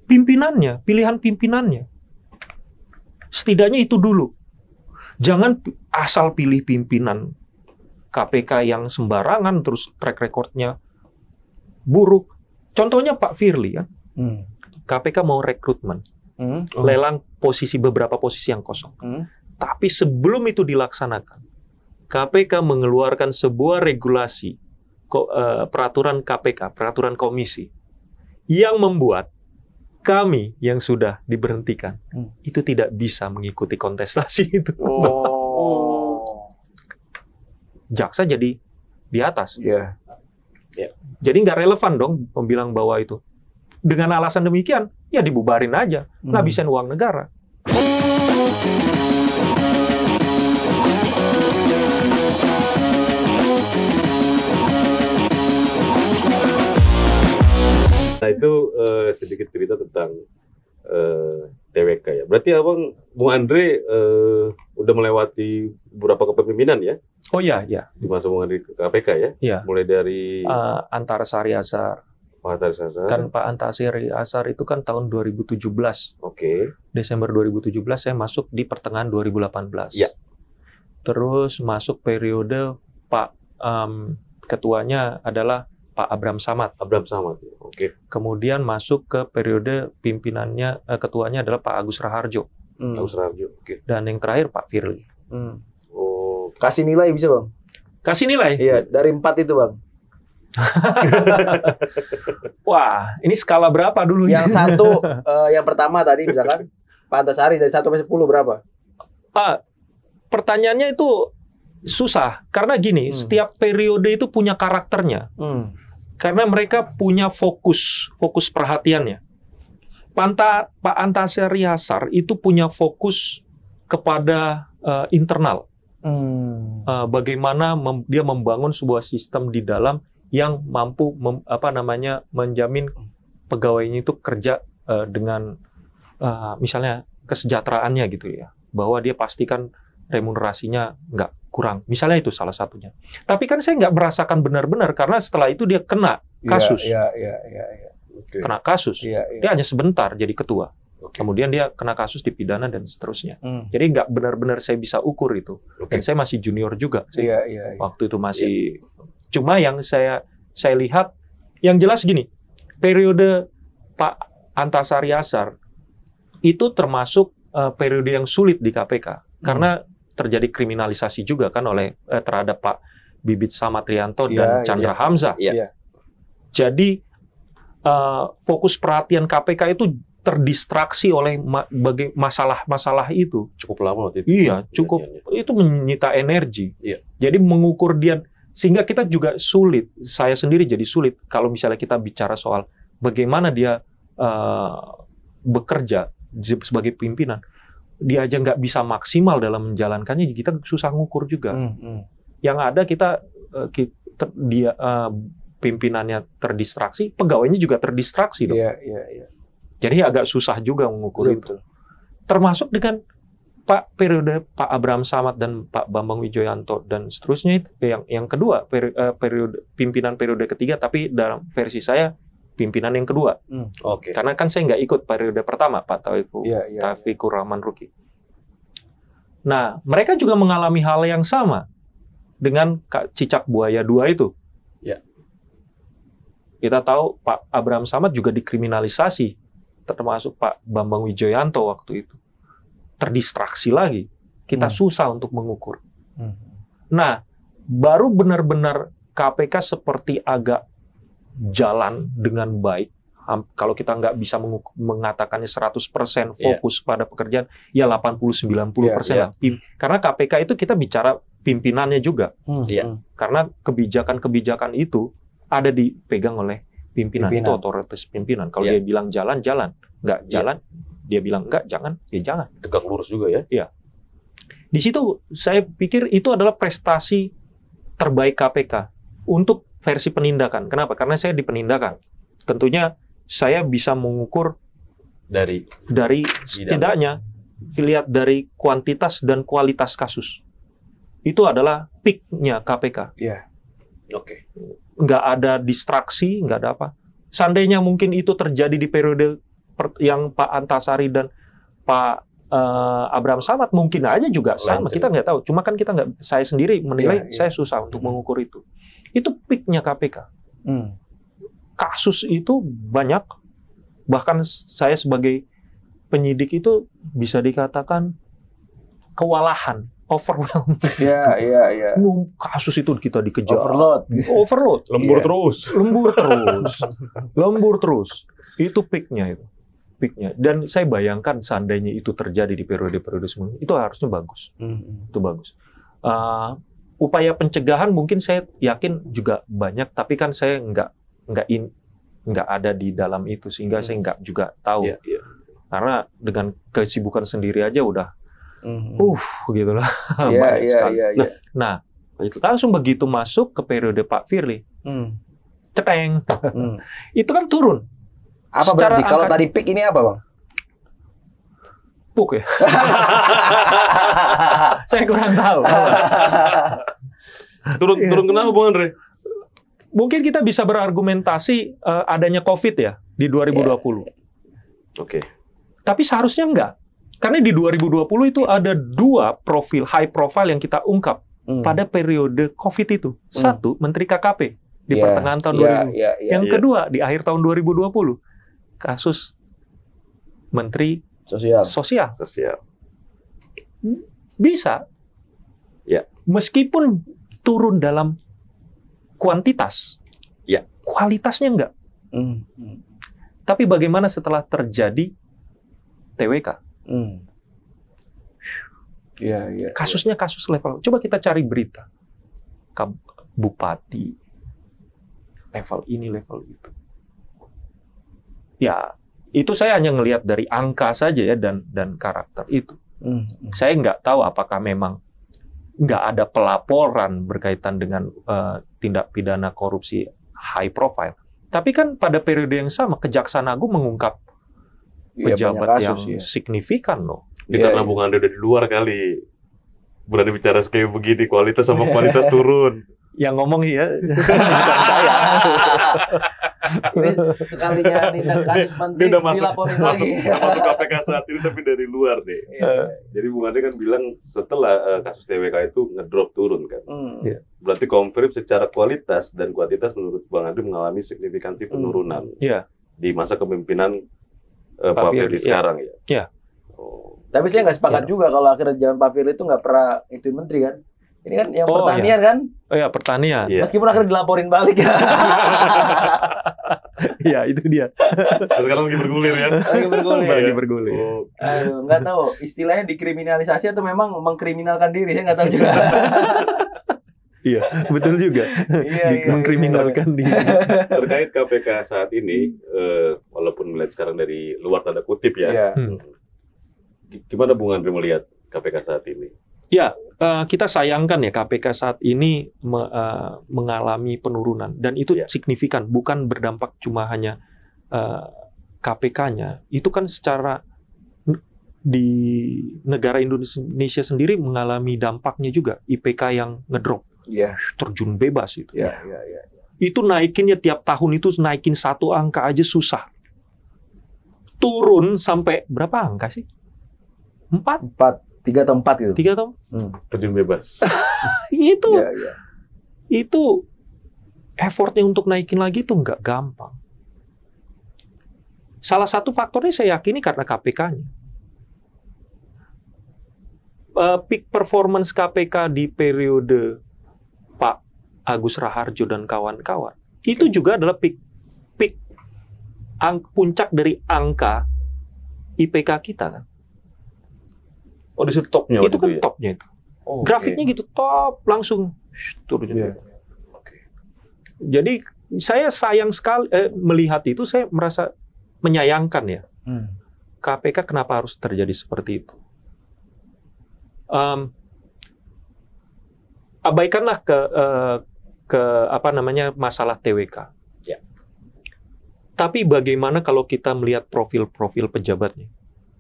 pimpinannya, pilihan pimpinannya. Setidaknya itu dulu. Jangan asal pilih pimpinan KPK yang sembarangan, terus track record-nya buruk. Contohnya Pak Firly kan. KPK mau rekrutmen. Lelang beberapa posisi yang kosong. Tapi sebelum itu dilaksanakan, KPK mengeluarkan sebuah regulasi, peraturan KPK, peraturan komisi, yang membuat kami yang sudah diberhentikan itu tidak bisa mengikuti kontestasi itu. Jaksa jadi di atas. Jadi nggak relevan dong bilang bahwa itu. Dengan alasan demikian, ya dibubarin aja, ngabisin uang negara. Nah itu sedikit cerita tentang TWK ya. Berarti Bung Andre udah melewati beberapa kepemimpinan ya? Oh iya, iya. Di masa Bung Andre ke KPK ya? Iya. Mulai dari Antasari Azhar. Pak Antasari. Kan Pak Antasari Azhar itu kan tahun 2017. Oke. Desember 2017 saya masuk di pertengahan 2018. Ya. Terus masuk periode Pak ketuanya adalah Pak Abram Samad. Abram Samad. Oke. Kemudian masuk ke periode pimpinannya, ketuanya adalah Pak Agus Raharjo. Agus Raharjo. Oke. Dan yang terakhir Pak Firly. Oh. Kasih nilai bisa Bang? Kasih nilai? Iya, dari 4 itu Bang. Wah, ini skala berapa dulu? Yang satu, yang pertama tadi misalkan Pak Antasari dari 1 sampai 10 berapa? Pertanyaannya itu susah karena gini, setiap periode itu punya karakternya. Karena mereka punya fokus perhatiannya. Pak Antasari Azhar itu punya fokus kepada internal. Bagaimana dia membangun sebuah sistem di dalam yang mampu menjamin pegawainya itu kerja dengan misalnya kesejahteraannya gitu ya, bahwa dia pastikan remunerasinya nggak kurang. Misalnya itu salah satunya. Tapi kan saya nggak merasakan benar-benar karena setelah itu dia kena kasus. Okay. Kena kasus. Dia hanya sebentar jadi ketua. Kemudian dia kena kasus di pidana dan seterusnya. Jadi nggak benar-benar saya bisa ukur itu. Dan saya masih junior juga sih. Waktu itu masih. Cuma yang saya lihat, yang jelas gini, periode Pak Antasari Azhar itu termasuk periode yang sulit di KPK. Karena terjadi kriminalisasi juga kan terhadap Pak Bibit Samatrianto dan Chandra Hamzah. Jadi fokus perhatian KPK itu terdistraksi oleh masalah-masalah itu. Cukup lama waktu itu. Iya, cukup. Itu menyita energi. Jadi mengukur dia, sehingga kita juga sulit, saya sendiri jadi sulit kalau misalnya kita bicara soal bagaimana dia bekerja sebagai pimpinan. Dia aja nggak bisa maksimal dalam menjalankannya, kita susah ngukur juga. Yang ada dia pimpinannya terdistraksi, pegawainya juga terdistraksi dong. Jadi agak susah juga mengukur itu. Termasuk dengan periode Pak Abraham Samad dan Pak Bambang Wijoyanto dan seterusnya itu yang kedua pimpinan periode ketiga, tapi dalam versi saya pimpinan yang kedua. Karena kan saya nggak ikut periode pertama Pak Taufikur Rahman Ruki. Nah, mereka juga mengalami hal yang sama dengan cicak buaya 2 itu. Kita tahu Pak Abraham Samad juga dikriminalisasi, termasuk Pak Bambang Wijoyanto waktu itu. Terdistraksi lagi. Kita susah untuk mengukur. Nah, baru benar-benar KPK seperti agak jalan dengan baik. Kalau kita nggak bisa mengatakannya 100% fokus pada pekerjaan, ya 80-90% lah. Karena KPK itu kita bicara pimpinannya juga. Karena kebijakan-kebijakan itu ada dipegang oleh pimpinan. Itu otoritas pimpinan. Kalau dia bilang jalan, jalan. Nggak jalan, dia bilang nggak, jangan, ya jangan. Tegak lurus juga ya? Iya. Di situ saya pikir itu adalah prestasi terbaik KPK untuk versi penindakan. Kenapa? Karena saya di penindakan. Tentunya saya bisa mengukur dari setidaknya lihat dari kuantitas dan kualitas kasus. Itu adalah peak-nya KPK. Nggak ada distraksi, nggak ada apa. Seandainya mungkin itu terjadi di periode yang Pak Antasari dan Pak Abraham Samad mungkin aja juga sama, kita nggak tahu. Cuma kan kita nggak, saya sendiri menilai saya susah untuk mengukur itu. Itu peaknya KPK. Kasus itu banyak, bahkan saya sebagai penyidik itu bisa dikatakan kewalahan, overwhelmed. Iya. Kasus itu kita dikejar. Overload. Lembur terus. Itu peaknya itu. Dan saya bayangkan seandainya itu terjadi di periode-periode sebelumnya, itu harusnya bagus. Itu bagus. Upaya pencegahan mungkin saya yakin juga banyak, tapi kan saya nggak ada di dalam itu, sehingga saya nggak juga tahu. Karena dengan kesibukan sendiri aja udah, gitulah banyak sekali. Nah, langsung begitu masuk ke periode Pak Firly, ceteng, itu kan turun. Apa secara berarti kalau tadi peak ini apa, Bang? Puk ya. Saya kurang tahu. Turun kenapa, Bung Andre? Mungkin kita bisa berargumentasi adanya COVID ya di 2020. Oke. Tapi seharusnya enggak. Karena di 2020 itu ada 2 profil high profile yang kita ungkap pada periode COVID itu. Satu, Menteri KKP di pertengahan tahun 2000. Yang kedua, di akhir tahun 2020, kasus Menteri Sosial. Bisa. Ya. Meskipun turun dalam kuantitas, kualitasnya enggak. Tapi bagaimana setelah terjadi TWK? Kasusnya kasus level. Coba kita cari berita. Bupati level ini, level itu. Ya, itu saya hanya ngelihat dari angka saja ya, dan karakter itu. Saya nggak tahu apakah memang nggak ada pelaporan berkaitan dengan tindak pidana korupsi high profile. Tapi kan pada periode yang sama Kejaksaan Agung mengungkap pejabat yang signifikan loh. Karena Bung Andre udah di luar kali. Berani bicara kayak begini, kualitas sama kualitas turun. Yang ngomong ya bukan saya. Ini sekalinya kasus menteri dia udah dilaporin lagi. masuk KPK saat ini tapi dari luar deh. Jadi Bung Andre kan bilang setelah kasus TWK itu ngedrop turun kan. Berarti confirm secara kualitas dan kuantitas menurut Bang Andre mengalami signifikansi penurunan di masa kepemimpinan Pak Firly sekarang ya. Tapi saya nggak sepakat juga kalau akhirnya zaman Pak Firly itu nggak pernah itu menteri kan. Ini kan yang pertanian kan? Oh ya, pertanian. Meskipun akhirnya dilaporin balik ya. Iya, itu dia. Sekarang lagi bergulir ya. Lagi bergulir. Aduh, nggak tahu istilahnya dikriminalisasi atau memang mengkriminalkan diri, saya nggak tahu juga. Iya, betul juga. Mengkriminalkan diri. Terkait KPK saat ini, walaupun melihat sekarang dari luar tanda kutip ya, gimana Bung Andre melihat KPK saat ini? Ya, kita sayangkan ya KPK saat ini mengalami penurunan dan itu signifikan, bukan berdampak cuma hanya KPK-nya. Itu kan secara di negara Indonesia sendiri mengalami dampaknya juga, IPK yang ngedrop, terjun bebas itu. Itu naikinnya tiap tahun itu naikin 1 angka aja susah. Turun sampai berapa angka sih? 3 atau 4 gitu. 3 atau? Terjun bebas. Itu effortnya untuk naikin lagi itu nggak gampang. Salah satu faktornya saya yakini karena KPK-nya. Peak performance KPK di periode Pak Agus Raharjo dan kawan-kawan itu juga adalah puncak dari angka IPK kita kan. Oh, di situ topnya. Itu kan topnya itu. Grafiknya gitu top langsung turun. Jadi saya sayang sekali melihat itu, saya merasa menyayangkan ya. KPK kenapa harus terjadi seperti itu? Abaikanlah ke apa namanya masalah TWK. Tapi bagaimana kalau kita melihat profil-profil pejabatnya?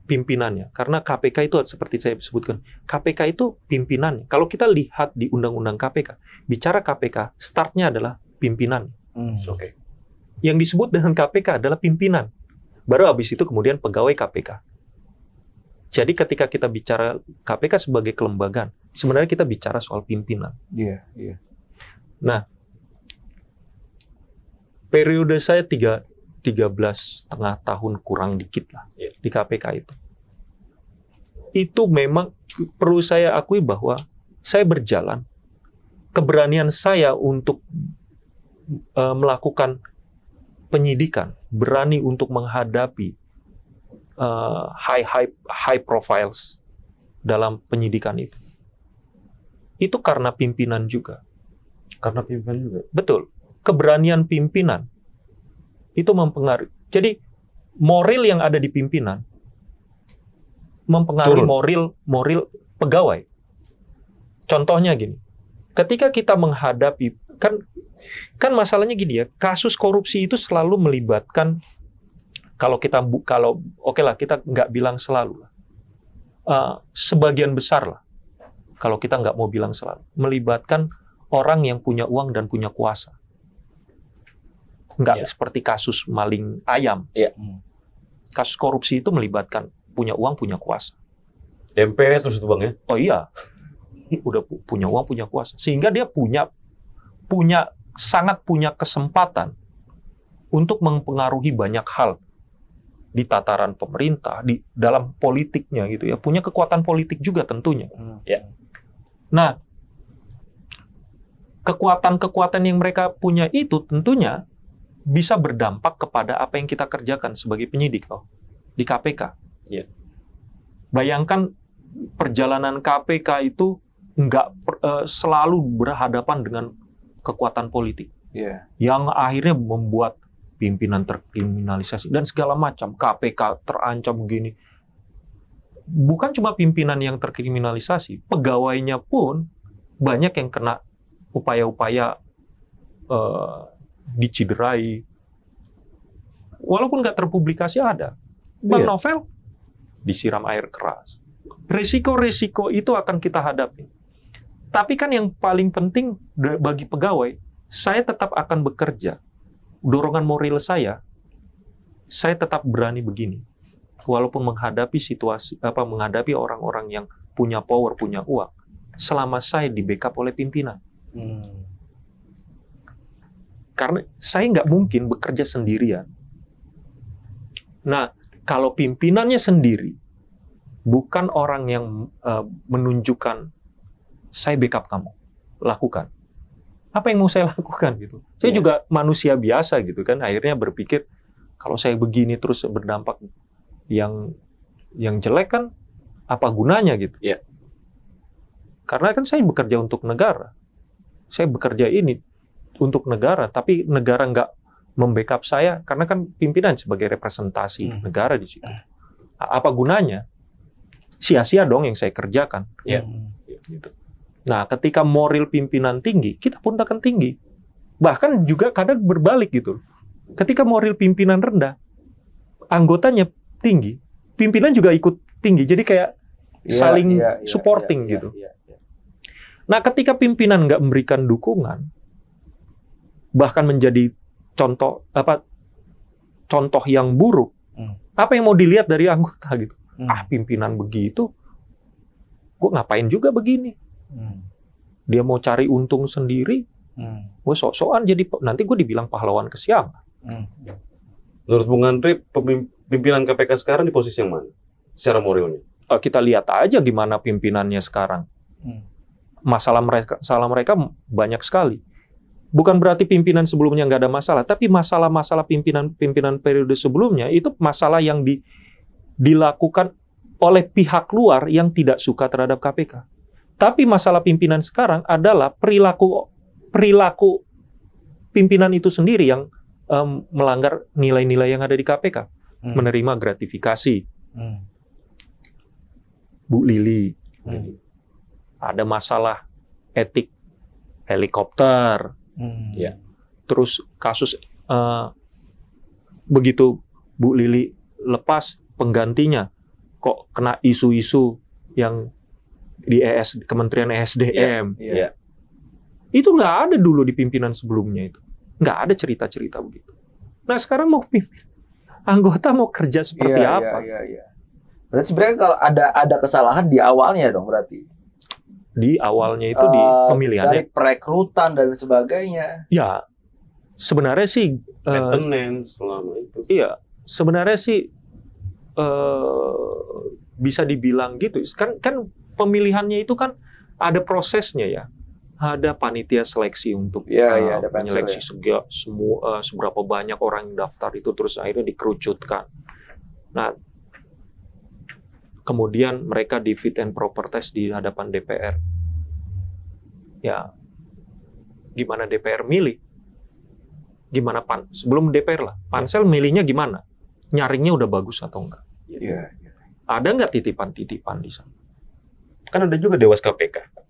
Pimpinannya, karena KPK itu seperti saya sebutkan, KPK itu pimpinannya. Kalau kita lihat di Undang-Undang KPK, bicara KPK, startnya adalah pimpinan. Yang disebut dengan KPK adalah pimpinan. Baru habis itu kemudian pegawai KPK. Jadi ketika kita bicara KPK sebagai kelembagaan, sebenarnya kita bicara soal pimpinan. Iya, iya. Nah, periode saya 13,5 tahun kurang dikit lah di KPK itu. Itu memang perlu saya akui bahwa saya berjalan, keberanian saya untuk melakukan penyidikan, berani untuk menghadapi high profiles dalam penyidikan itu karena pimpinan juga. Karena pimpinan juga. Betul. Keberanian pimpinan itu mempengaruhi. Jadi moral yang ada di pimpinan mempengaruhi moral pegawai. Contohnya gini. Ketika kita menghadapi kan masalahnya gini ya, kasus korupsi itu selalu melibatkan kita nggak bilang selalu lah. Sebagian besar lah. Kalau kita nggak mau bilang selalu, melibatkan orang yang punya uang dan punya kuasa. Nggak seperti kasus maling ayam. Kasus korupsi itu melibatkan punya uang, punya kuasa. DP terus itu Bang ya? Oh iya. Udah punya uang, punya kuasa. Sehingga dia sangat punya kesempatan untuk mempengaruhi banyak hal di tataran pemerintah, di dalam politiknya gitu ya, punya kekuatan politik juga tentunya. Nah, kekuatan-kekuatan yang mereka punya itu tentunya bisa berdampak kepada apa yang kita kerjakan sebagai penyidik di KPK. Bayangkan perjalanan KPK itu nggak selalu berhadapan dengan kekuatan politik, yang akhirnya membuat pimpinan terkriminalisasi dan segala macam. KPK terancam begini. Bukan cuma pimpinan yang terkriminalisasi, pegawainya pun banyak yang kena upaya-upaya diciderai. Walaupun nggak terpublikasi ada. Bang Novel disiram air keras. Risiko-risiko itu akan kita hadapi. Tapi kan yang paling penting bagi pegawai, saya tetap akan bekerja. Dorongan moral saya tetap berani begini. Walaupun menghadapi menghadapi orang-orang yang punya power, punya uang, selama saya di backup oleh pimpinan. Karena saya nggak mungkin bekerja sendirian. Nah, kalau pimpinannya sendiri, bukan orang yang menunjukkan saya backup kamu, lakukan. Apa yang mau saya lakukan gitu? Saya juga manusia biasa gitu kan. Akhirnya berpikir kalau saya begini terus berdampak yang jelek kan apa gunanya gitu? Karena kan saya bekerja untuk negara. Saya bekerja ini untuk negara, tapi negara nggak membackup saya karena kan pimpinan sebagai representasi negara di situ. Apa gunanya? Sia-sia dong yang saya kerjakan. Gitu. Nah, ketika moral pimpinan tinggi, kita pun akan tinggi. Bahkan juga kadang berbalik gitu. Ketika moral pimpinan rendah, anggotanya tinggi, pimpinan juga ikut tinggi. Jadi kayak saling supporting gitu. Nah, ketika pimpinan nggak memberikan dukungan, bahkan menjadi contoh yang buruk, apa yang mau dilihat dari anggota gitu? Pimpinan begitu, gue ngapain juga begini? Dia mau cari untung sendiri, gue sok-sokan jadi nanti gue dibilang pahlawan kesiangan. Menurut Bung Andri, pimpinan KPK sekarang di posisi yang mana? Secara moralnya? Kita lihat aja gimana pimpinannya sekarang. Masalah mereka banyak sekali. Bukan berarti pimpinan sebelumnya nggak ada masalah, tapi masalah-masalah pimpinan periode sebelumnya itu masalah yang dilakukan oleh pihak luar yang tidak suka terhadap KPK. Tapi masalah pimpinan sekarang adalah perilaku pimpinan itu sendiri yang melanggar nilai-nilai yang ada di KPK. Menerima gratifikasi. Bu Lili. Ada masalah etik helikopter. Terus kasus begitu Bu Lili lepas, penggantinya kok kena isu-isu yang di Kementerian ESDM. Itu nggak ada dulu di pimpinan sebelumnya itu. Nggak ada cerita-cerita begitu. Nah sekarang mau pimpin. anggota mau kerja seperti apa? Iya. Berarti sebenarnya kalau ada kesalahan di awalnya dong berarti. Di awalnya itu di pemilihannya. Dari perekrutan dan sebagainya. Ya, sebenarnya sih maintenance selama itu. Iya, sebenarnya sih bisa dibilang gitu. Kan pemilihannya itu kan ada prosesnya ya. Ada panitia seleksi untuk ada menyeleksi seberapa banyak orang yang daftar itu, terus akhirnya dikerucutkan. Nah, kemudian mereka di fit and proper test di hadapan DPR. Ya, gimana DPR milih? Gimana sebelum DPR lah, pansel milihnya gimana? Nyaringnya udah bagus atau enggak? Iya. Ada nggak titipan-titipan di sana? Kan ada juga Dewas KPK.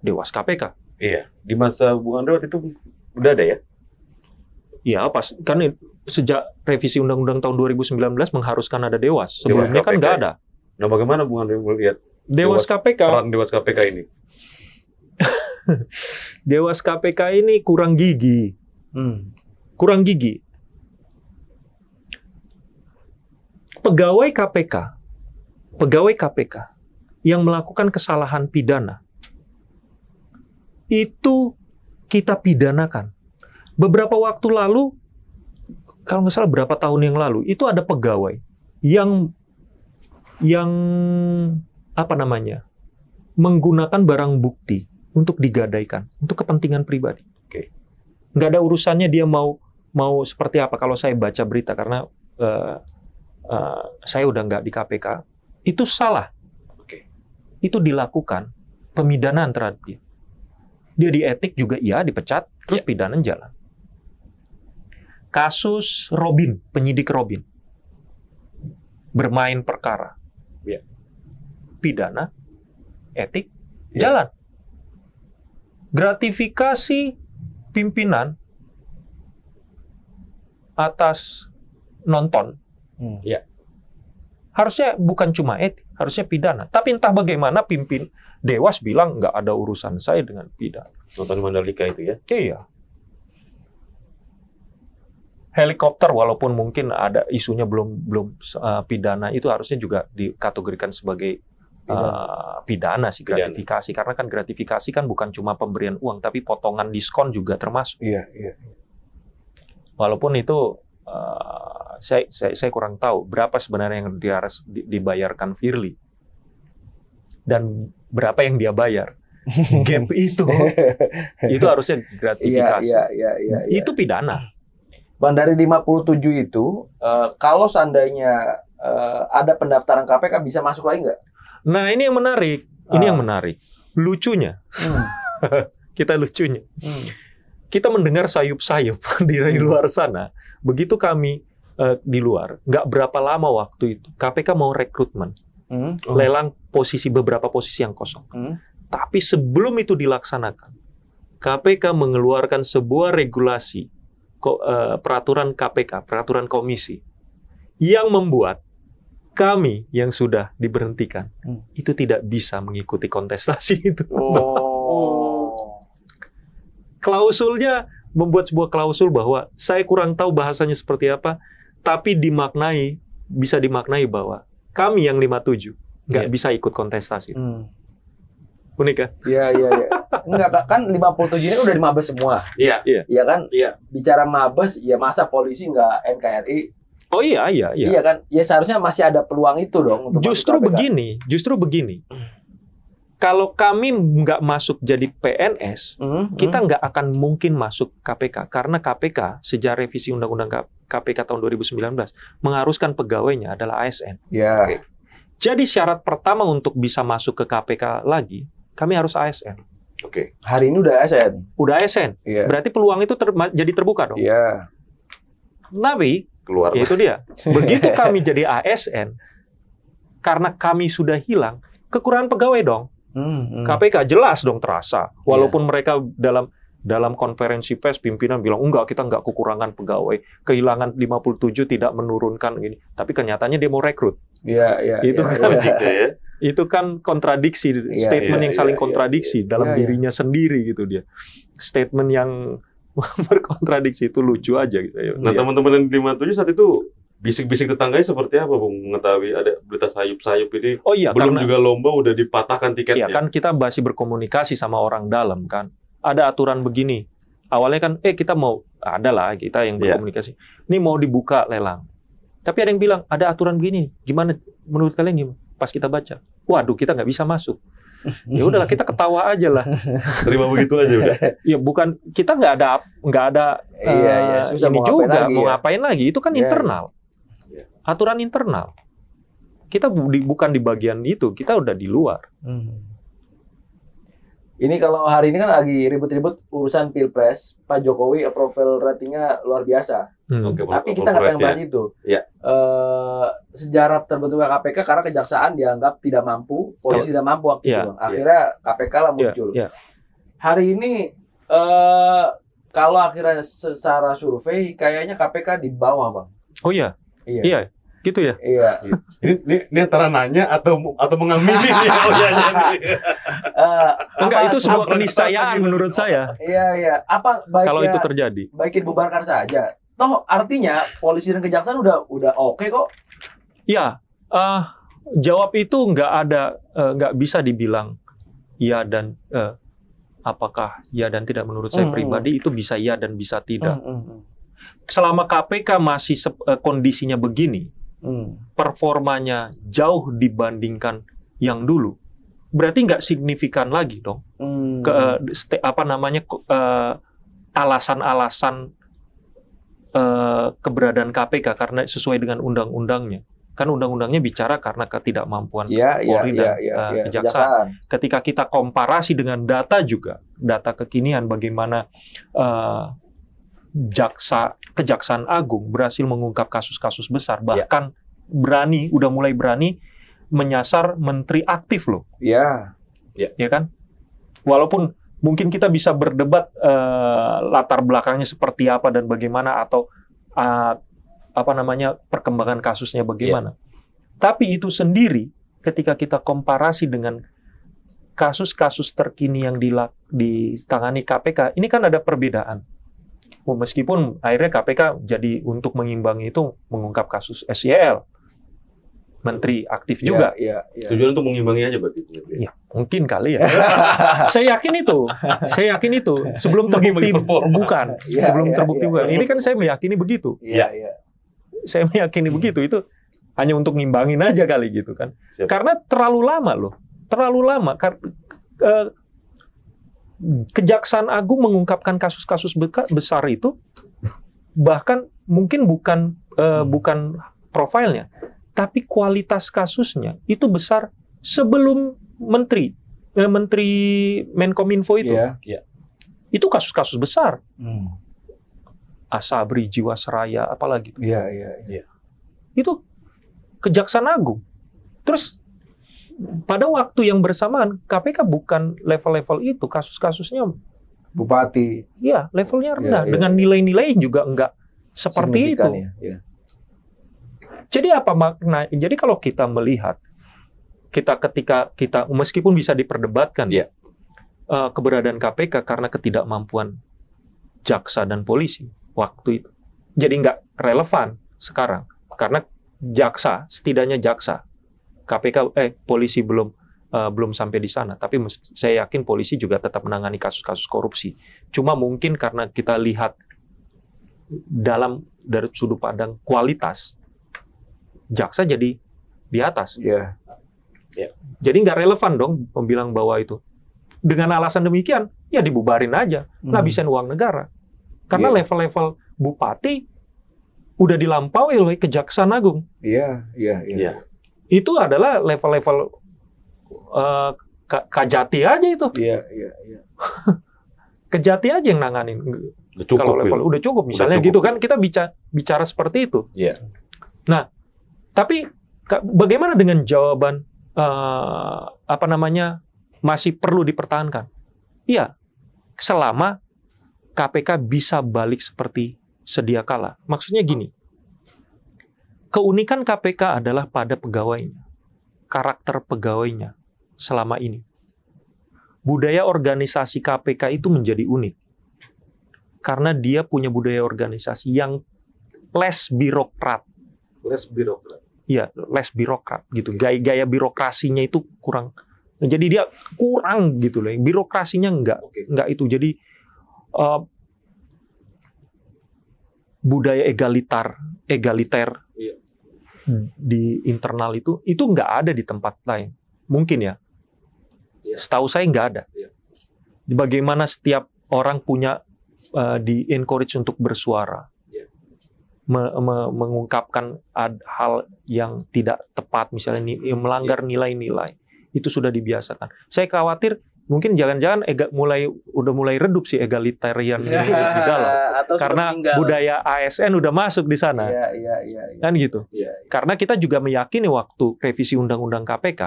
Dewas KPK. Iya, di masa Bung Andre waktu itu udah ada ya? Iya, pas kan sejak revisi Undang-Undang tahun 2019 mengharuskan ada Dewas. Sebelumnya kan nggak ada. Nah, bagaimana Bung Andre melihat Dewas KPK? Peran Dewas KPK ini? Dewas KPK ini kurang gigi. Kurang gigi. Pegawai KPK yang melakukan kesalahan pidana itu kita pidanakan. Beberapa waktu lalu, kalau nggak salah berapa tahun yang lalu, itu ada pegawai yang menggunakan barang bukti untuk digadaikan, untuk kepentingan pribadi. Nggak ada urusannya dia mau seperti apa. Kalau saya baca berita, karena saya udah nggak di KPK, itu salah. Itu dilakukan pemidanaan terhadap dia. Dia dietik juga, dipecat, terus pidana jalan. Kasus Robin, penyidik Robin, bermain perkara, pidana, etik, jalan. Gratifikasi pimpinan atas nonton, harusnya bukan cuma etik, harusnya pidana. Tapi entah bagaimana Dewas bilang nggak ada urusan saya dengan pidana. Nonton Mandalika itu ya? Iya. Helikopter, walaupun mungkin ada isunya belum pidana, itu harusnya juga dikategorikan sebagai pidana sih, gratifikasi. Karena kan gratifikasi kan bukan cuma pemberian uang, tapi potongan diskon juga termasuk. Iya. Walaupun itu saya kurang tahu berapa sebenarnya yang dibayarkan Firly dan berapa yang dia bayar. Gap itu harusnya gratifikasi. Iya. Itu pidana. Bang, dari 57 itu, kalau seandainya ada pendaftaran KPK bisa masuk lagi nggak? Nah, ini yang menarik. Lucunya. Kita lucunya. Kita mendengar sayup-sayup di luar sana. Begitu kami di luar, nggak berapa lama waktu itu, KPK mau rekrutmen. Lelang beberapa posisi yang kosong. Tapi sebelum itu dilaksanakan, KPK mengeluarkan sebuah regulasi, peraturan KPK, peraturan komisi, yang membuat kami yang sudah diberhentikan itu tidak bisa mengikuti kontestasi itu. Klausulnya membuat sebuah klausul bahwa saya kurang tahu bahasanya seperti apa, tapi bisa dimaknai bahwa kami yang 57 nggak bisa ikut kontestasi. Unik kan? Iya. Enggak, kan 57 ini udah di Mabes semua. Iya. Iya kan? Iya. Bicara Mabes, ya masa polisi nggak NKRI? Oh iya. Iya kan? Ya seharusnya masih ada peluang itu dong untuk Justru begini. Kalau kami nggak masuk jadi PNS, kita nggak akan mungkin masuk KPK. Karena KPK, sejak revisi Undang-Undang KPK tahun 2019, mengharuskan pegawainya adalah ASN. Ya. Jadi syarat pertama untuk bisa masuk ke KPK lagi, kami harus ASN. Oke. Hari ini udah ASN. Udah ASN. Iya. Berarti peluang itu jadi terbuka dong. Iya. Tapi, keluar. Itu dia. Begitu kami jadi ASN, karena kami sudah hilang, kekurangan pegawai dong. KPK jelas dong terasa. Walaupun mereka dalam konferensi pers pimpinan bilang enggak, kita enggak kekurangan pegawai, kehilangan 57 tidak menurunkan gini. Tapi kenyataannya dia mau rekrut. Iya. Itu kan kontradiksi, statement yang saling kontradiksi dalam dirinya sendiri gitu dia. Statement yang berkontradiksi itu lucu aja gitu. Nah, teman-teman yang 57 saat itu bisik-bisik tetangganya seperti apa, Bung? Mengetahui ada berita sayup-sayup ini. Oh iya, belum karena, juga lomba udah dipatahkan tiketnya. Iya kan kita masih berkomunikasi sama orang dalam kan. Ada aturan begini. Awalnya kan, kita mau, ada lah kita yang berkomunikasi. Ini mau dibuka lelang. Tapi ada yang bilang, ada aturan begini. Gimana, menurut kalian gimana? Pas kita baca, waduh kita nggak bisa masuk. Ya udahlah kita ketawa aja lah. Terima begitu aja udah. Ya bukan, kita nggak ada ini mau juga ngapain mau ngapain lagi. Itu kan internal. Aturan internal. Kita bukan di bagian itu, kita udah di luar. Ini kalau hari ini kan lagi ribut-ribut urusan Pilpres, Pak Jokowi approval ratingnya luar biasa. Tapi kita nggak akan bahas itu. Sejarah terbentuknya KPK karena kejaksaan dianggap tidak mampu, polisi tidak mampu waktu itu. Akhirnya KPK lah muncul. Hari ini kalau akhirnya secara survei kayaknya KPK di bawah, Bang. Oh iya. Iya. Gitu ya? Iya. Ini antara nanya atau mengamini enggak, itu sebuah keniscayaan menurut saya. Iya. Apa baiknya kalau itu terjadi? Baiknya bubarkan saja. Toh artinya polisi dan kejaksaan udah oke kok. Iya. Jawab itu nggak bisa dibilang iya dan apakah iya dan tidak. Menurut saya pribadi itu bisa iya dan bisa tidak. Selama KPK masih kondisinya begini, performanya jauh dibandingkan yang dulu, berarti nggak signifikan lagi dong. Alasan-alasan keberadaan KPK karena sesuai dengan undang-undangnya. Kan undang-undangnya bicara karena ketidakmampuan Polri dan kejaksaan. Ketika kita komparasi dengan data juga, data kekinian bagaimana Kejaksaan Agung berhasil mengungkap kasus-kasus besar, bahkan udah mulai berani menyasar menteri aktif loh. Ya kan? Walaupun mungkin kita bisa berdebat latar belakangnya seperti apa dan bagaimana atau perkembangan kasusnya bagaimana. Tapi itu sendiri ketika kita komparasi dengan kasus-kasus terkini yang ditangani KPK, ini kan ada perbedaan. Meskipun akhirnya KPK jadi untuk mengimbangi itu mengungkap kasus SYL, menteri aktif juga. Tujuan untuk mengimbangi aja berarti. Ya, mungkin kali ya. Saya yakin itu. Sebelum terbukti bukan. Sebelum terbukti bukan. Ini kan saya meyakini begitu. Saya meyakini begitu. Itu hanya untuk ngimbangin aja kali gitu kan. Karena terlalu lama loh. Kejaksaan Agung mengungkapkan kasus-kasus besar itu, bahkan mungkin bukan profilnya, tapi kualitas kasusnya itu besar sebelum Menteri Menkominfo itu. Itu kasus-kasus besar. Asabri, Jiwasraya, apalagi. Itu Kejaksaan Agung. Terus pada waktu yang bersamaan KPK bukan level-level itu, kasus-kasusnya bupati. Iya, levelnya rendah dengan nilai-nilai juga enggak seperti itu. Jadi apa makna? Jadi kalau kita melihat ketika kita meskipun bisa diperdebatkan keberadaan KPK karena ketidakmampuan jaksa dan polisi waktu itu, jadi nggak relevan sekarang karena setidaknya jaksa. KPK, polisi belum sampai di sana, tapi saya yakin polisi juga tetap menangani kasus-kasus korupsi. Cuma mungkin karena kita lihat dari sudut pandang kualitas, jaksa jadi di atas. Jadi nggak relevan dong membilang bahwa itu. Dengan alasan demikian, ya dibubarin aja, ngabisin uang negara. Karena level-level bupati udah dilampaui oleh Kejaksaan Agung. Itu adalah level-level Kajati aja itu. Kejati aja yang nanganin. Kalau level udah cukup misalnya gitu kan, kita bicara seperti itu. Nah, tapi bagaimana dengan jawaban masih perlu dipertahankan? Iya, selama KPK bisa balik seperti sedia kala. Maksudnya gini. Keunikan KPK adalah pada pegawainya, karakter pegawainya selama ini. Budaya organisasi KPK itu menjadi unik. Karena dia punya budaya organisasi yang less birokrat. less birokrat. Iya, less birokrat gitu. Gaya birokrasinya itu kurang. Jadi dia kurang gitu loh. Birokrasinya enggak itu. Jadi budaya egaliter di internal itu enggak ada di tempat lain. Mungkin ya. Setahu saya enggak ada. Bagaimana setiap orang punya di encourage untuk bersuara. Mengungkapkan hal yang tidak tepat, misalnya melanggar nilai-nilai, itu sudah dibiasakan. Saya khawatir mungkin jangan-jangan udah mulai redup sih egalitarian di dalam, karena budaya ASN udah masuk di sana, kan gitu. Karena kita juga meyakini waktu revisi Undang-Undang KPK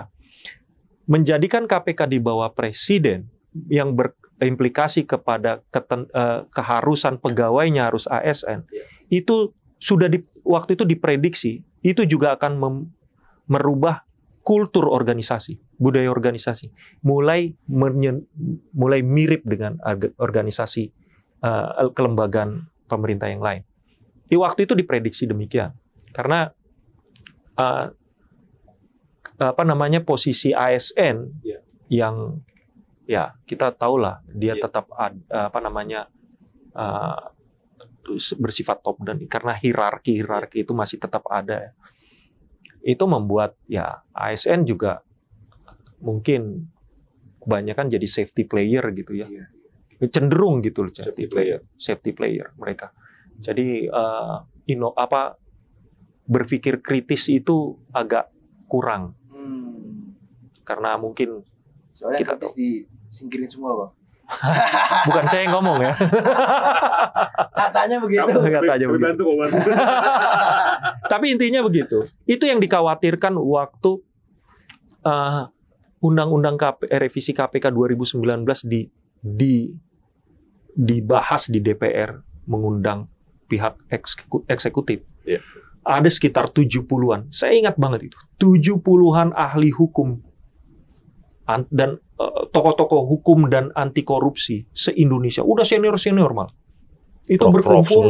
menjadikan KPK di bawah presiden yang berimplikasi kepada keharusan pegawainya harus ASN, itu sudah waktu itu diprediksi itu juga akan merubah kultur organisasi, budaya organisasi, mulai mirip dengan organisasi kelembagaan pemerintah yang lain. Di waktu itu diprediksi demikian, karena posisi ASN yang ya kita tahulah dia tetap bersifat top down, karena hierarki itu masih tetap ada. Itu membuat ya ASN juga mungkin kebanyakan jadi safety player gitu ya. Cenderung gitu loh, safety player mereka. Jadi berpikir kritis itu agak kurang. Karena mungkin soalnya kita kritis disingkirin semua, Bang. Bukan saya yang ngomong ya. Katanya begitu. Tapi intinya begitu. Itu yang dikhawatirkan waktu Undang-Undang revisi KPK 2019 dibahas di DPR, mengundang pihak eksekutif. Ada sekitar 70-an. Saya ingat banget itu. 70-an ahli hukum dan tokoh-tokoh hukum dan anti korupsi se-Indonesia, udah senior malah. Itu berkumpul,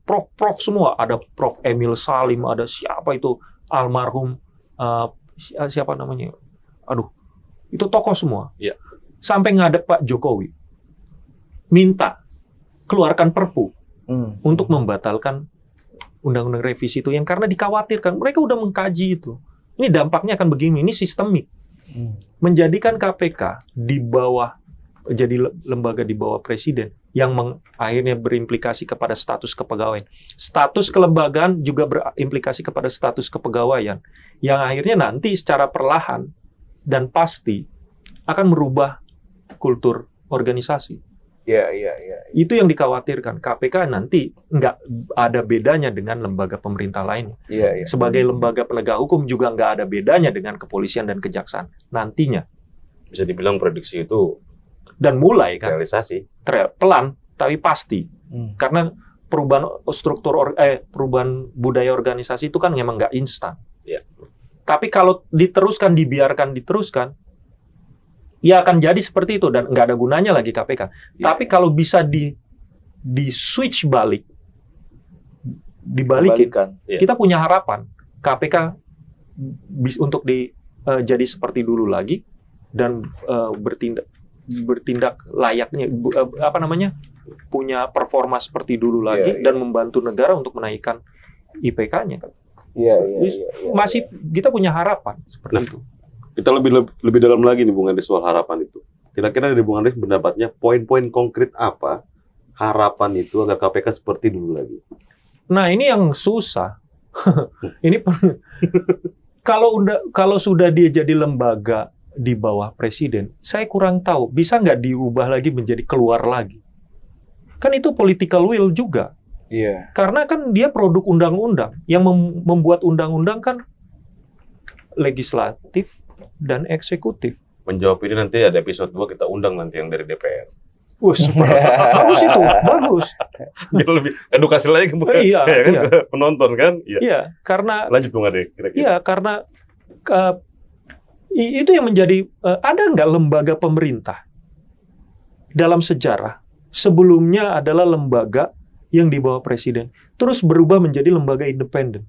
prof semua, ada Prof Emil Salim, ada siapa itu almarhum siapa namanya? Aduh, itu tokoh semua. Sampai ngadep Pak Jokowi, minta keluarkan Perpu untuk membatalkan undang-undang revisi itu, yang karena dikhawatirkan mereka udah mengkaji itu. Ini dampaknya akan begini, ini sistemik. Menjadikan KPK di bawah, jadi lembaga di bawah presiden yang akhirnya berimplikasi kepada status kepegawaian. Status kelembagaan juga berimplikasi kepada status kepegawaian, yang akhirnya nanti secara perlahan dan pasti akan merubah kultur organisasi. Itu yang dikhawatirkan. KPK nanti nggak ada bedanya dengan lembaga pemerintah lainnya. Sebagai lembaga penegak hukum juga nggak ada bedanya dengan kepolisian dan kejaksaan nantinya. Bisa dibilang prediksi itu dan mulai kan realisasi pelan tapi pasti. Karena perubahan perubahan budaya organisasi itu kan memang nggak instan. Tapi kalau dibiarkan diteruskan, ya akan jadi seperti itu dan nggak ada gunanya lagi KPK. Tapi kalau bisa di switch dibalikin, kita punya harapan KPK untuk jadi seperti dulu lagi dan bertindak layaknya, punya performa seperti dulu lagi dan membantu negara untuk menaikkan IPK-nya. Masih kita punya harapan seperti itu. Kita lebih dalam lagi nih Bung Andri soal harapan itu. Kira-kira dari Bung Andri pendapatnya poin-poin konkret apa harapan itu agar KPK seperti dulu lagi? Nah, ini yang susah. Ini kalau sudah dia jadi lembaga di bawah presiden, saya kurang tahu bisa nggak diubah lagi menjadi keluar lagi. Kan itu political will juga. Karena kan dia produk undang-undang, yang membuat undang-undang kan legislatif dan eksekutif. Menjawab ini nanti ada episode 2, kita undang nanti yang dari DPR. Bagus itu, bagus. Biar lebih edukasi lagi penonton kan? Iya, karena lanjut Bung Ade. Iya, karena itu yang menjadi ada nggak lembaga pemerintah dalam sejarah sebelumnya adalah lembaga yang di bawah presiden terus berubah menjadi lembaga independen.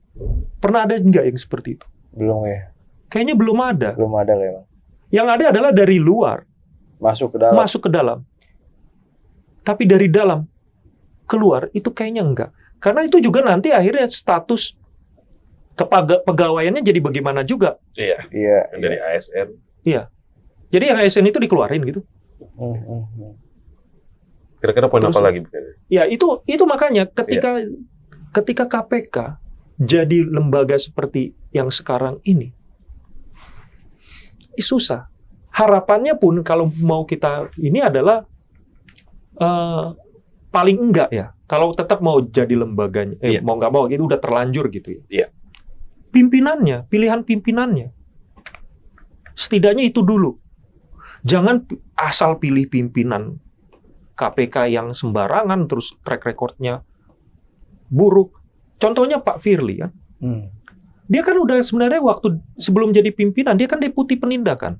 Pernah ada nggak yang seperti itu? Belum ya. Kayaknya belum ada. Belum ada memang. Yang ada adalah dari luar masuk ke dalam. Tapi dari dalam keluar itu kayaknya enggak. Karena itu juga nanti akhirnya status kepegawaiannya jadi bagaimana juga. Iya. Dari ASN. Iya. Jadi yang ASN itu dikeluarin gitu. Kira-kira poin apa lagi? Ya itu makanya ketika KPK jadi lembaga seperti yang sekarang ini, susah. Harapannya pun kalau mau kita ini adalah paling enggak ya. Kalau tetap mau jadi lembaganya, mau nggak mau itu udah terlanjur gitu ya. Iya. Pimpinannya, pilihan pimpinannya, setidaknya itu dulu. Jangan asal pilih pimpinan KPK yang sembarangan terus track recordnya buruk. Contohnya Pak Firly kan. Dia kan udah sebenarnya waktu sebelum jadi pimpinan dia kan deputi penindakan.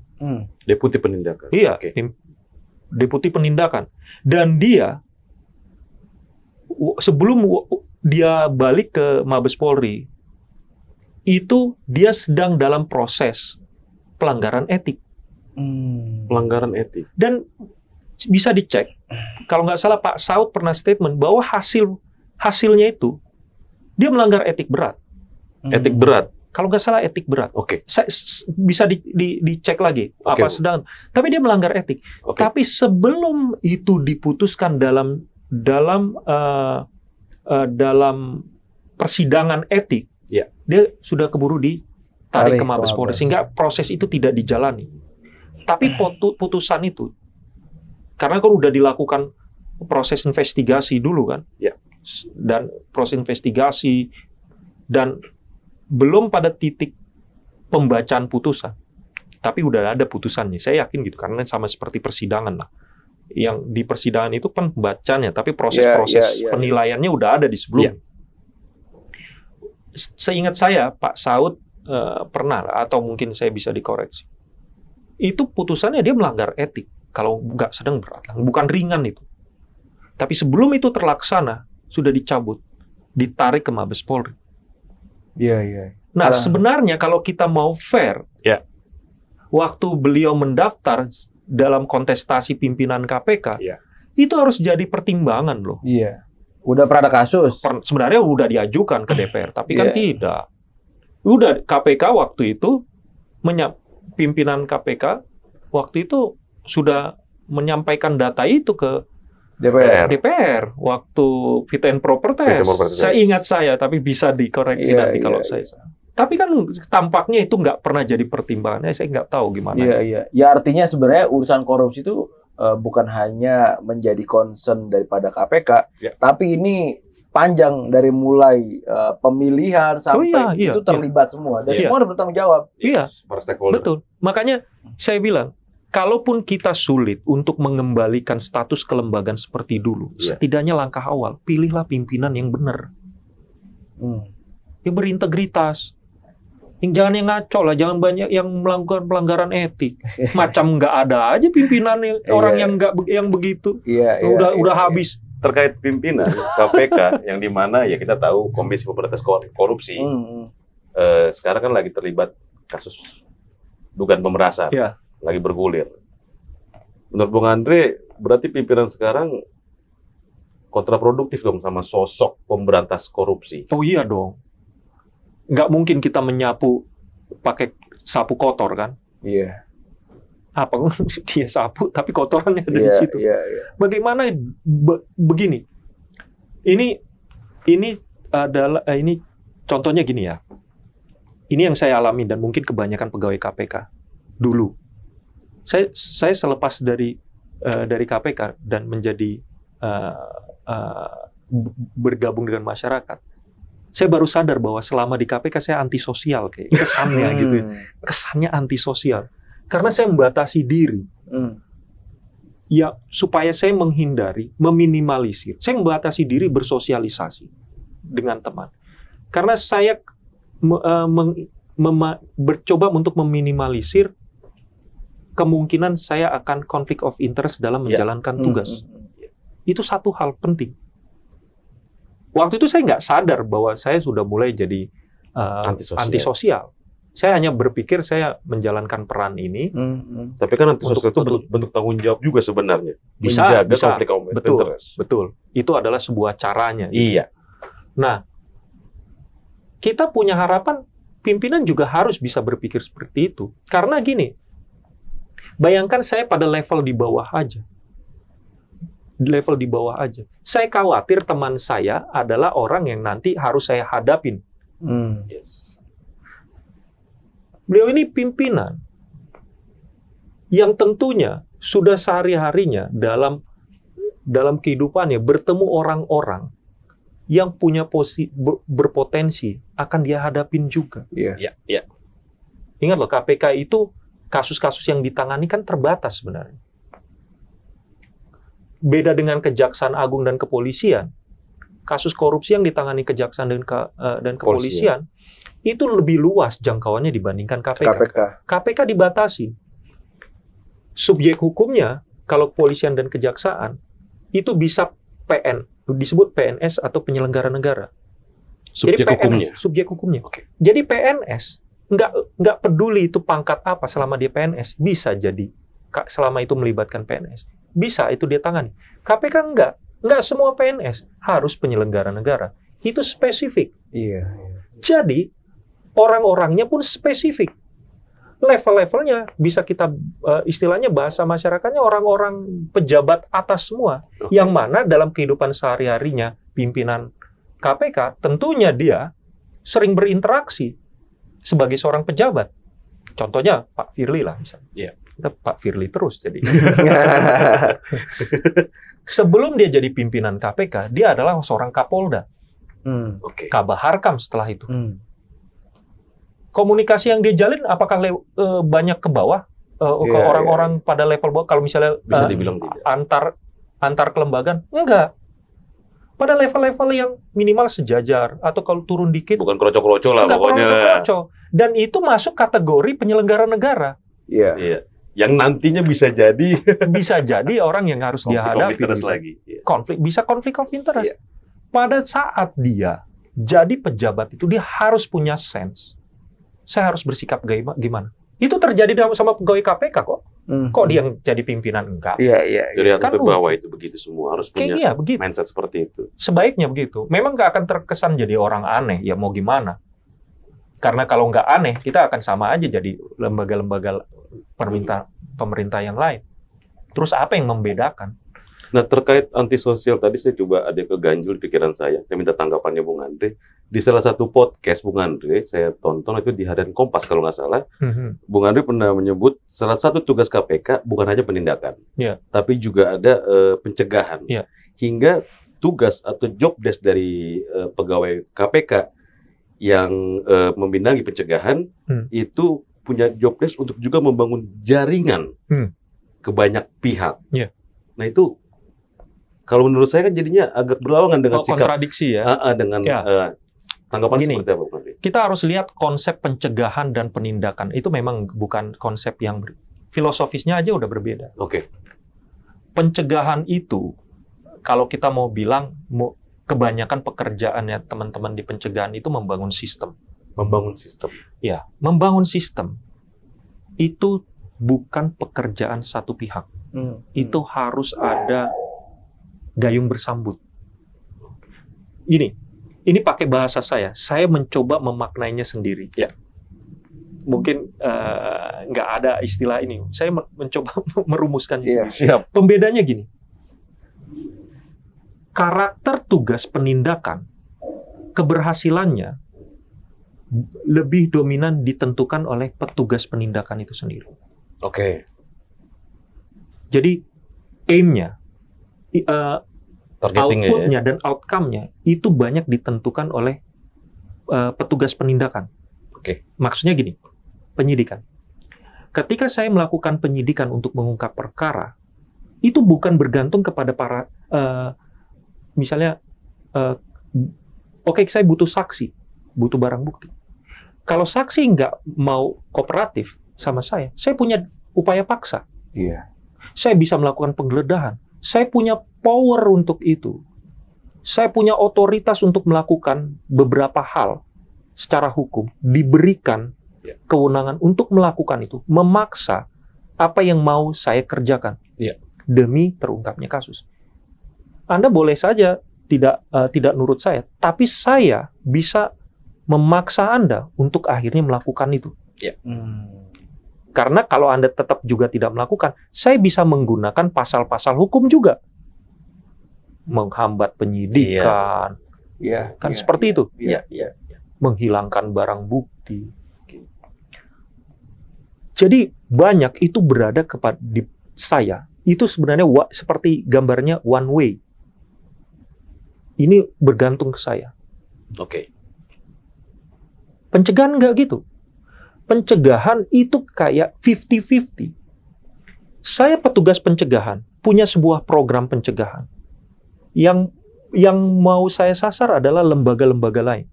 Deputi penindakan. Iya. Okay. Deputi penindakan. Dan dia sebelum dia balik ke Mabes Polri itu dia sedang dalam proses pelanggaran etik. Pelanggaran etik. Dan bisa dicek, kalau nggak salah Pak Saud pernah statement bahwa hasilnya itu dia melanggar etik berat. Etik berat. Kalau nggak salah etik berat. Oke. Bisa dicek lagi apa sedang. Tapi dia melanggar etik. Tapi sebelum itu diputuskan dalam persidangan etik, dia sudah keburu ditarik ke Mabes Polri sehingga proses itu tidak dijalani. Tapi putusan itu karena kan udah dilakukan proses investigasi dulu kan, dan proses investigasi dan belum pada titik pembacaan putusan, tapi udah ada putusannya. Saya yakin gitu karena sama seperti persidangan lah. Yang di persidangan itu kan pembacaannya, tapi proses-proses penilaiannya udah ada di sebelum. Seingat saya Pak Saud pernah atau mungkin saya bisa dikoreksi. Itu putusannya dia melanggar etik. Kalau nggak sedang berat, bukan ringan itu. Tapi sebelum itu terlaksana, sudah dicabut, ditarik ke Mabes Polri. Nah, sebenarnya kalau kita mau fair, waktu beliau mendaftar dalam kontestasi pimpinan KPK, itu harus jadi pertimbangan loh. Udah pernah ada kasus. Sebenarnya udah diajukan ke DPR, tapi kan tidak. Udah KPK waktu itu, pimpinan KPK waktu itu sudah menyampaikan data itu ke DPR waktu fit and proper test. Saya ingat tapi bisa dikoreksi nanti kalau saya. Tapi kan tampaknya itu nggak pernah jadi pertimbangannya. Saya nggak tahu gimana. Ya artinya sebenarnya urusan korupsi itu bukan hanya menjadi concern daripada KPK, tapi ini panjang dari mulai pemilihan sampai itu terlibat semua dan semua harus bertanggung jawab. Betul. Makanya saya bilang, kalaupun kita sulit untuk mengembalikan status kelembagaan seperti dulu, setidaknya langkah awal, pilihlah pimpinan yang benar. Yang berintegritas. Jangan yang ngaco lah, jangan banyak yang melakukan pelanggaran etik. Macam nggak ada aja pimpinan orang yang begitu. Udah habis. Terkait pimpinan KPK yang di mana ya kita tahu Komisi Pemberantasan Korupsi sekarang kan lagi terlibat kasus dugaan pemerasan. Lagi bergulir. Menurut Bung Andre, berarti pimpinan sekarang kontraproduktif dong sama sosok pemberantas korupsi. Oh iya dong. Nggak mungkin kita menyapu pakai sapu kotor kan? Apa dia sapu tapi kotorannya ada di situ. Bagaimana begini? Ini adalah ini contohnya gini ya. Ini yang saya alami dan mungkin kebanyakan pegawai KPK dulu. Saya selepas dari KPK dan menjadi bergabung dengan masyarakat, saya baru sadar bahwa selama di KPK saya antisosial kayak kesannya gitu ya. Kesannya antisosial karena saya membatasi diri. Ya supaya saya menghindari, meminimalisir. Saya membatasi diri bersosialisasi dengan teman. Karena saya bercoba untuk meminimalisir kemungkinan saya akan konflik of interest dalam menjalankan tugas. Itu satu hal penting. Waktu itu saya nggak sadar bahwa saya sudah mulai jadi antisosial. Saya hanya berpikir saya menjalankan peran ini. Tapi kan antisosial itu bentuk tanggung jawab juga sebenarnya. Bisa. Konflik Betul. Itu adalah sebuah caranya. Iya. Nah, kita punya harapan pimpinan juga harus bisa berpikir seperti itu. Karena gini, bayangkan saya pada level di bawah aja. Saya khawatir teman saya adalah orang yang nanti harus saya hadapin. Yes. Beliau ini pimpinan yang tentunya sudah sehari-harinya dalam kehidupannya bertemu orang-orang yang punya berpotensi akan dia hadapin juga. Iya. Ingat loh, KPK itu kasus-kasus yang ditangani kan terbatas sebenarnya. Beda dengan Kejaksaan Agung dan kepolisian. Kasus korupsi yang ditangani Kejaksaan dan kepolisian itu lebih luas jangkauannya dibandingkan KPK. KPK dibatasi. Subjek hukumnya kalau kepolisian dan kejaksaan itu bisa disebut PNS atau penyelenggara negara. Subjek hukumnya. Okay. Jadi PNS nggak peduli itu pangkat apa selama dia PNS bisa jadi selama itu melibatkan PNS bisa itu dia tangani. KPK nggak semua PNS harus penyelenggara negara. Itu spesifik. Iya. Jadi orang-orangnya pun spesifik. Level-levelnya bisa kita istilahnya bahasa masyarakatnya orang-orang pejabat atas semua. Okay. Yang mana dalam kehidupan sehari-harinya pimpinan KPK tentunya dia sering berinteraksi sebagai seorang pejabat. Contohnya Pak Firly lah misalnya. Yeah. Kita Pak Firly terus jadi. Sebelum dia jadi pimpinan KPK, dia adalah seorang Kapolda. Okay. Kabaharkam setelah itu. Komunikasi yang dia jalin apakah banyak ke bawah ke orang-orang pada level bawah? Kalau misalnya bisa dibilang tidak. Antar kelembagaan, enggak. Pada level-level yang minimal sejajar atau kalau turun dikit bukan kroco-kroco lah pokoknya. Kroco. Dan itu masuk kategori penyelenggara negara. Iya. Yang nantinya bisa jadi orang yang harus dia hadapi. Konflik of interest. Pada saat dia jadi pejabat itu dia harus punya sense. Saya harus bersikap gimana? Itu terjadi sama pegawai KPK kok. Kok dia yang jadi pimpinan enggak? Iya. Dari atas ke bawah itu begitu semua harus punya mindset seperti itu. Sebaiknya begitu. Memang nggak akan terkesan jadi orang aneh. Ya mau gimana? Karena kalau nggak aneh, kita akan sama aja jadi lembaga-lembaga pemerintah yang lain. Terus apa yang membedakan? Nah, terkait antisosial tadi saya coba ada keganjul pikiran saya. Saya minta tanggapannya Bung Andre. Di salah satu podcast Bung Andre, saya tonton itu di Harian Kompas kalau nggak salah. Bung Andre pernah menyebut salah satu tugas KPK bukan hanya penindakan, tapi juga ada pencegahan. Hingga tugas atau job desk dari pegawai KPK yang membidangi pencegahan itu punya job desk untuk juga membangun jaringan ke banyak pihak. Nah itu kalau menurut saya kan jadinya agak berlawanan dengan sikap kontradiksi ya. Dengan tanggapan seperti apa, Bung Andre? Kita harus lihat konsep pencegahan dan penindakan itu memang bukan konsep yang filosofisnya aja udah berbeda. Oke. Pencegahan itu kalau kita mau bilang kebanyakan pekerjaannya teman-teman di pencegahan itu membangun sistem. Ya, membangun sistem itu bukan pekerjaan satu pihak. Itu harus ada gayung bersambut. Ini pakai bahasa saya mencoba memaknainya sendiri. Ya. Mungkin nggak ada istilah ini. Saya mencoba merumuskannya sendiri. Siap. Pembedanya gini. Karakter tugas penindakan, keberhasilannya lebih dominan ditentukan oleh petugas penindakan itu sendiri. Oke. Jadi aim-nya, output-nya dan outcome-nya itu banyak ditentukan oleh petugas penindakan. Oke. Maksudnya gini, penyidikan. Ketika saya melakukan penyidikan untuk mengungkap perkara, itu bukan bergantung kepada para misalnya, saya butuh saksi, butuh barang bukti. Kalau saksi nggak mau kooperatif sama saya punya upaya paksa. Iya. Saya bisa melakukan penggeledahan. Saya punya power untuk itu. Saya punya otoritas untuk melakukan beberapa hal secara hukum diberikan kewenangan untuk melakukan itu, memaksa apa yang mau saya kerjakan demi terungkapnya kasus. Anda boleh saja tidak nurut saya, tapi saya bisa memaksa Anda untuk akhirnya melakukan itu. Karena kalau Anda tetap juga tidak melakukan, saya bisa menggunakan pasal-pasal hukum juga. Menghambat penyidikan, seperti itu. Menghilangkan barang bukti. Jadi banyak itu berada kepada saya. Itu sebenarnya seperti gambarnya one way. Ini bergantung ke saya. Pencegahan nggak gitu. Pencegahan itu kayak 50-50. Saya petugas pencegahan, punya sebuah program pencegahan. Yang mau saya sasar adalah lembaga-lembaga lain.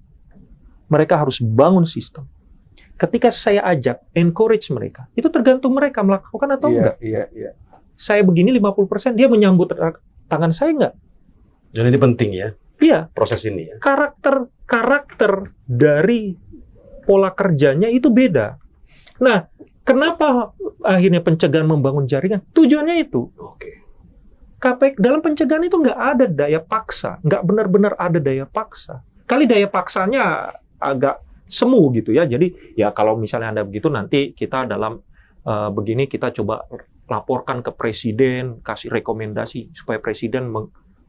Mereka harus bangun sistem. Ketika saya ajak, encourage mereka, itu tergantung mereka melakukan atau enggak. Saya begini 50%, dia menyambut tangan saya enggak? Jadi ini penting ya. Iya. Proses ini ya. Karakter dari pola kerjanya itu beda. Nah, kenapa akhirnya pencegahan membangun jaringan? Tujuannya itu. KPK dalam pencegahan itu nggak ada daya paksa, nggak benar-benar ada daya paksa. Kali daya paksanya agak semu gitu ya. Jadi ya kalau misalnya Anda begitu, nanti kita dalam begini kita coba laporkan ke presiden, kasih rekomendasi supaya presiden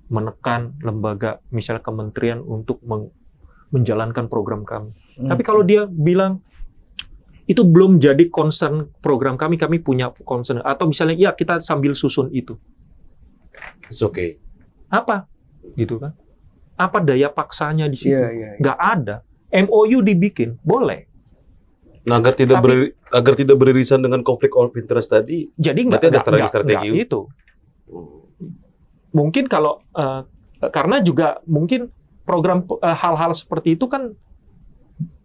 menekan lembaga, misalnya kementerian untuk menjalankan program kami. Tapi kalau dia bilang itu belum jadi concern program kami punya concern, atau misalnya ya kita sambil susun itu. It's okay. Apa? Gitu kan? Apa daya paksanya di situ? Nggak ada. MOU dibikin, boleh. Nah, agar tidak beririsan dengan konflik of interest tadi, jadi berarti ada strategi itu. Mungkin kalau karena juga mungkin program hal-hal seperti itu kan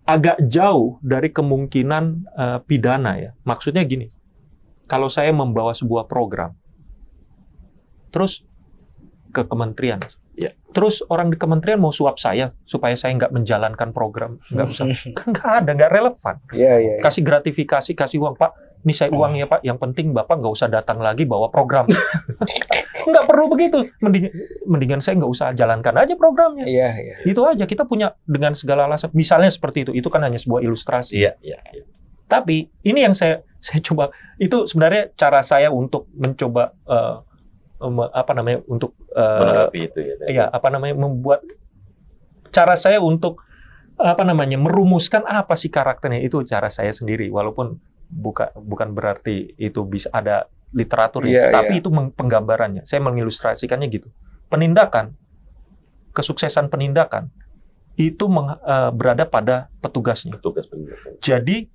agak jauh dari kemungkinan pidana ya. Maksudnya gini, kalau saya membawa sebuah program, terus ke kementerian, terus orang di kementerian mau suap saya supaya saya nggak menjalankan program, nggak usah, kan nggak ada, nggak relevan. Kasih gratifikasi, kasih uang, Pak, ini saya uang ya Pak, yang penting Bapak nggak usah datang lagi bawa program. Nggak perlu begitu, mendingan saya nggak usah jalankan aja programnya. Itu aja, kita punya dengan segala alasan, misalnya seperti itu kan hanya sebuah ilustrasi. Tapi ini yang saya coba, itu sebenarnya cara saya untuk mencoba untuk menanggapi itu ya. Membuat cara saya untuk merumuskan apa sih karakternya, itu cara saya sendiri, walaupun bukan berarti itu bisa ada literatur tapi itu penggambarannya. Saya mengilustrasikannya gitu. Penindakan, kesuksesan penindakan itu berada pada petugasnya. Jadi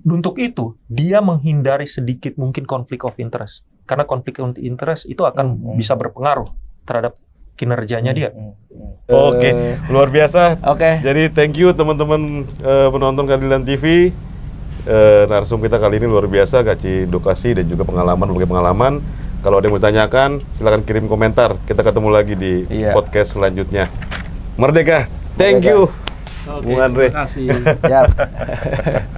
untuk itu dia menghindari sedikit mungkin konflik of interest. Karena konflik of interest itu akan bisa berpengaruh terhadap kinerjanya dia. Oke, luar biasa. Jadi thank you teman-teman penonton Keadilan TV. Narsum kita kali ini luar biasa, kasih edukasi dan juga berbagai pengalaman. Kalau ada yang mau tanyakan, silakan kirim komentar. Kita ketemu lagi di podcast selanjutnya. Merdeka, thank you, Bung Andre. Terima kasih.